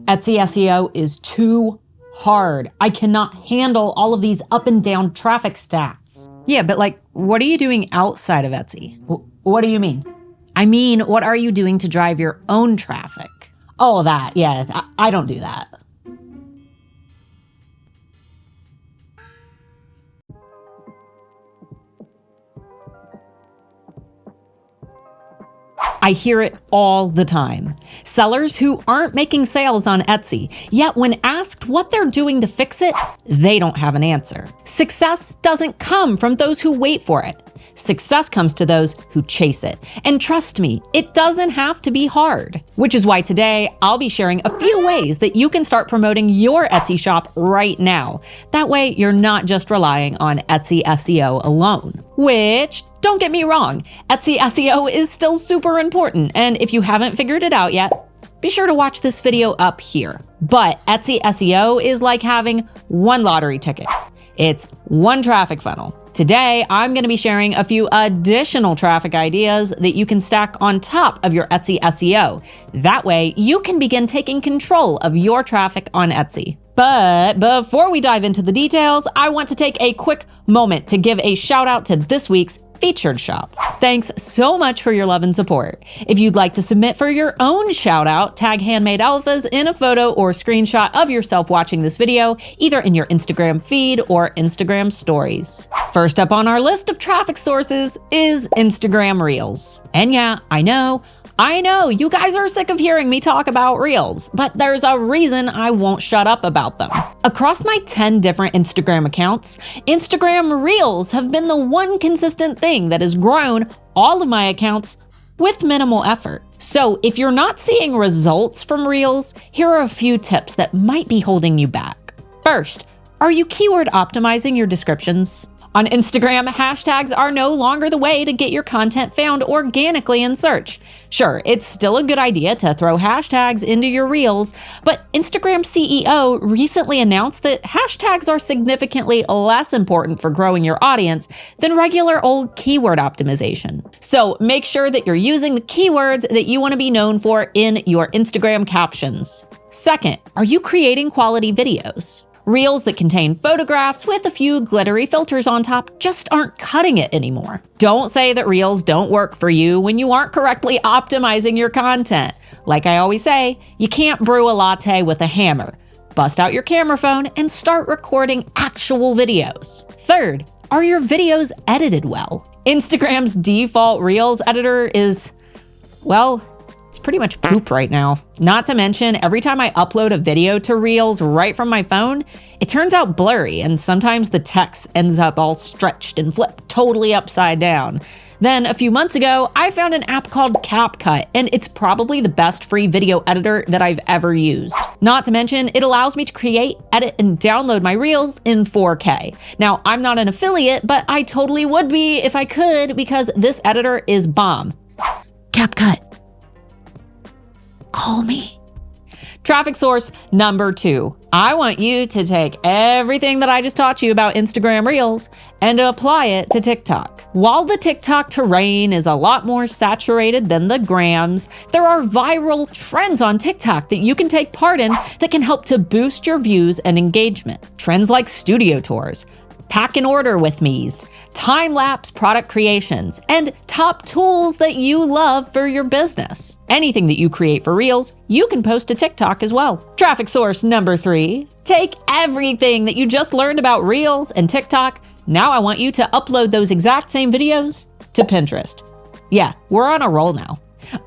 Etsy SEO is too hard. I cannot handle all of these up and down traffic stats. Yeah, but like, what are you doing outside of Etsy? What do you mean? I mean, what are you doing to drive your own traffic? Oh, that, yeah, I don't do that. I hear it all the time. Sellers who aren't making sales on Etsy, yet when asked what they're doing to fix it, they don't have an answer. Success doesn't come from those who wait for it. Success comes to those who chase it. And trust me, it doesn't have to be hard. Which is why today I'll be sharing a few ways that you can start promoting your Etsy shop right now. That way you're not just relying on Etsy SEO alone. Which, don't get me wrong, Etsy SEO is still super important, and if you haven't figured it out yet, be sure to watch this video up here. But Etsy SEO is like having one lottery ticket. It's one traffic funnel. Today, I'm going to be sharing a few additional traffic ideas that you can stack on top of your Etsy SEO. That way, you can begin taking control of your traffic on Etsy. But before we dive into the details, I want to take a quick moment to give a shout out to this week's featured shop. Thanks so much for your love and support. If you'd like to submit for your own shout out, tag Handmade Alphas in a photo or screenshot of yourself watching this video, either in your Instagram feed or Instagram stories. First up on our list of traffic sources is Instagram Reels. And yeah, I know, you guys are sick of hearing me talk about Reels, but there's a reason I won't shut up about them. Across my 10 different Instagram accounts, Instagram Reels have been the one consistent thing that has grown all of my accounts with minimal effort. So if you're not seeing results from Reels, here are a few tips that might be holding you back. First, are you keyword optimizing your descriptions? On Instagram, hashtags are no longer the way to get your content found organically in search. Sure, it's still a good idea to throw hashtags into your Reels, but Instagram CEO recently announced that hashtags are significantly less important for growing your audience than regular old keyword optimization. So make sure that you're using the keywords that you want to be known for in your Instagram captions. Second, are you creating quality videos? Reels that contain photographs with a few glittery filters on top just aren't cutting it anymore. Don't say that Reels don't work for you when you aren't correctly optimizing your content. Like I always say, you can't brew a latte with a hammer. Bust out your camera phone and start recording actual videos. Third, are your videos edited well? Instagram's default Reels editor is, well, it's pretty much poop right now. Not to mention, every time I upload a video to Reels right from my phone, it turns out blurry, and sometimes the text ends up all stretched and flipped totally upside down. Then a few months ago, I found an app called CapCut, and it's probably the best free video editor that I've ever used. Not to mention, it allows me to create, edit, and download my Reels in 4K. Now, I'm not an affiliate, but I totally would be if I could, because this editor is bomb. CapCut. Call me. Traffic source number 2. I want you to take everything that I just taught you about Instagram Reels and to apply it to TikTok. While the TikTok terrain is a lot more saturated than the grams, there are viral trends on TikTok that you can take part in that can help to boost your views and engagement. Trends like studio tours, pack and order with me's, time-lapse product creations, and top tools that you love for your business. Anything that you create for Reels, you can post to TikTok as well. Traffic source number 3, take everything that you just learned about Reels and TikTok. Now I want you to upload those exact same videos to Pinterest. Yeah, we're on a roll now.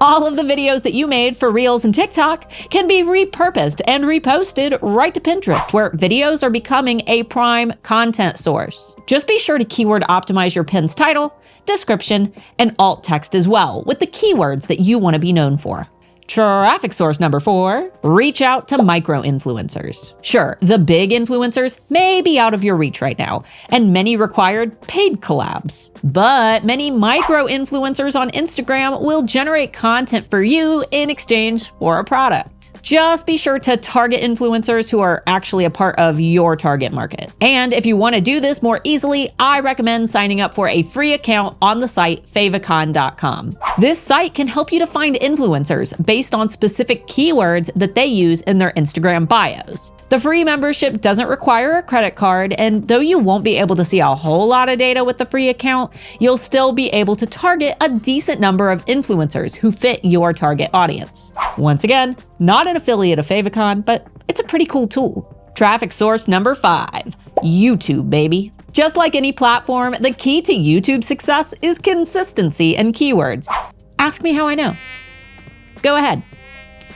All of the videos that you made for Reels and TikTok can be repurposed and reposted right to Pinterest, where videos are becoming a prime content source. Just be sure to keyword optimize your pin's title, description, and alt text as well, with the keywords that you want to be known for. Traffic source number 4, reach out to micro-influencers. Sure, the big influencers may be out of your reach right now, and many required paid collabs. But many micro-influencers on Instagram will generate content for you in exchange for a product. Just be sure to target influencers who are actually a part of your target market. And if you want to do this more easily, I recommend signing up for a free account on the site favicon.com. This site can help you to find influencers based on specific keywords that they use in their Instagram bios. The free membership doesn't require a credit card, and though you won't be able to see a whole lot of data with the free account, you'll still be able to target a decent number of influencers who fit your target audience. Once again, not an affiliate of Favicon, but it's a pretty cool tool. Traffic source number 5, YouTube, baby. Just like any platform, the key to YouTube success is consistency and keywords. Ask me how I know. Go ahead.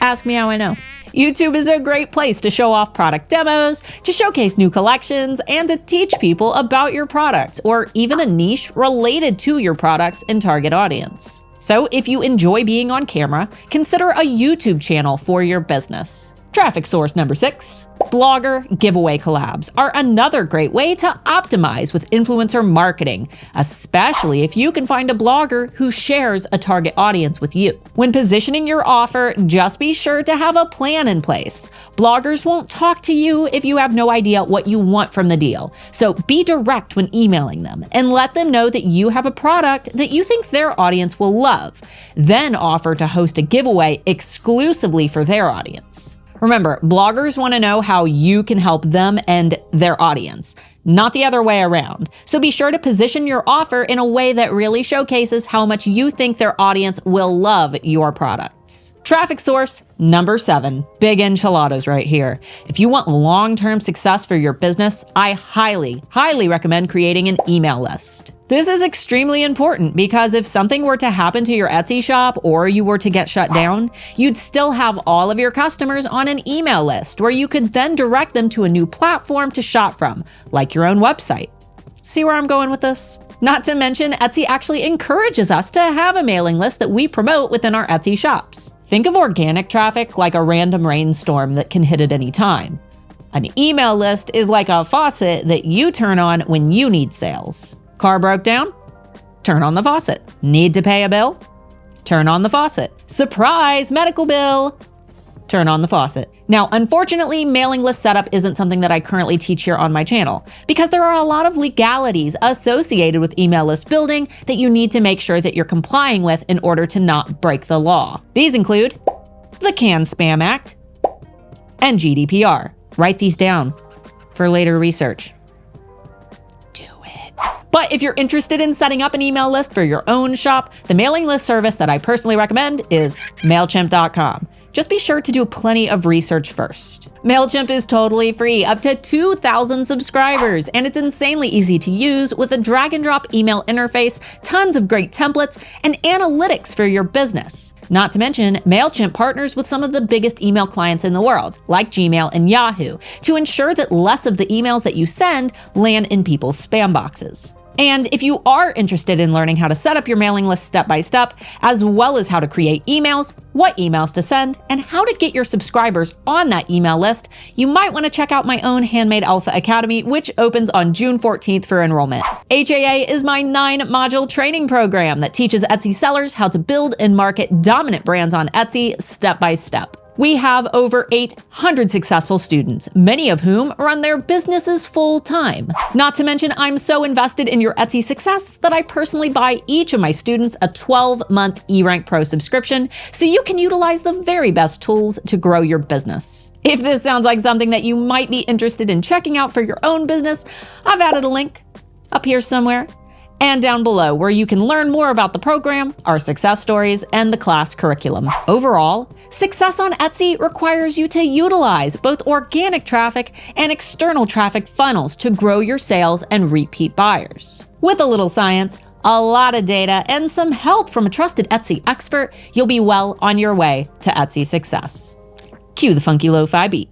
Ask me how I know. YouTube is a great place to show off product demos, to showcase new collections, and to teach people about your products, or even a niche related to your products and target audience. So if you enjoy being on camera, consider a YouTube channel for your business. Traffic source number 6, blogger giveaway collabs are another great way to optimize with influencer marketing, especially if you can find a blogger who shares a target audience with you. When positioning your offer, just be sure to have a plan in place. Bloggers won't talk to you if you have no idea what you want from the deal, so be direct when emailing them and let them know that you have a product that you think their audience will love. Then offer to host a giveaway exclusively for their audience. Remember, bloggers want to know how you can help them and their audience, not the other way around. So be sure to position your offer in a way that really showcases how much you think their audience will love your products. Traffic source number 7, big enchiladas right here. If you want long-term success for your business, I highly recommend creating an email list. This is extremely important because if something were to happen to your Etsy shop or you were to get shut down, you'd still have all of your customers on an email list where you could then direct them to a new platform to shop from, like your own website. See where I'm going with this? Not to mention, Etsy actually encourages us to have a mailing list that we promote within our Etsy shops. Think of organic traffic like a random rainstorm that can hit at any time. An email list is like a faucet that you turn on when you need sales. Car broke down? Turn on the faucet. Need to pay a bill? Turn on the faucet. Surprise, medical bill! Turn on the faucet. Now, unfortunately, mailing list setup isn't something that I currently teach here on my channel because there are a lot of legalities associated with email list building that you need to make sure that you're complying with in order to not break the law. These include the CAN-SPAM Act and GDPR. Write these down for later research. But if you're interested in setting up an email list for your own shop, the mailing list service that I personally recommend is MailChimp.com. Just be sure to do plenty of research first. MailChimp is totally free, up to 2,000 subscribers, and it's insanely easy to use with a drag and drop email interface, tons of great templates, and analytics for your business. Not to mention, MailChimp partners with some of the biggest email clients in the world, like Gmail and Yahoo, to ensure that less of the emails that you send land in people's spam boxes. And if you are interested in learning how to set up your mailing list step by step, as well as how to create emails, what emails to send, and how to get your subscribers on that email list, you might want to check out my own Handmade Alpha Academy, which opens on June 14th for enrollment. HAA is my 9-module training program that teaches Etsy sellers how to build and market dominant brands on Etsy step by step. We have over 800 successful students, many of whom run their businesses full-time. Not to mention, I'm so invested in your Etsy success that I personally buy each of my students a 12-month eRank Pro subscription so you can utilize the very best tools to grow your business. If this sounds like something that you might be interested in checking out for your own business, I've added a link up here somewhere and down below where you can learn more about the program, our success stories, and the class curriculum. Overall, success on Etsy requires you to utilize both organic traffic and external traffic funnels to grow your sales and repeat buyers. With a little science, a lot of data, and some help from a trusted Etsy expert, you'll be well on your way to Etsy success. Cue the funky lo-fi beat.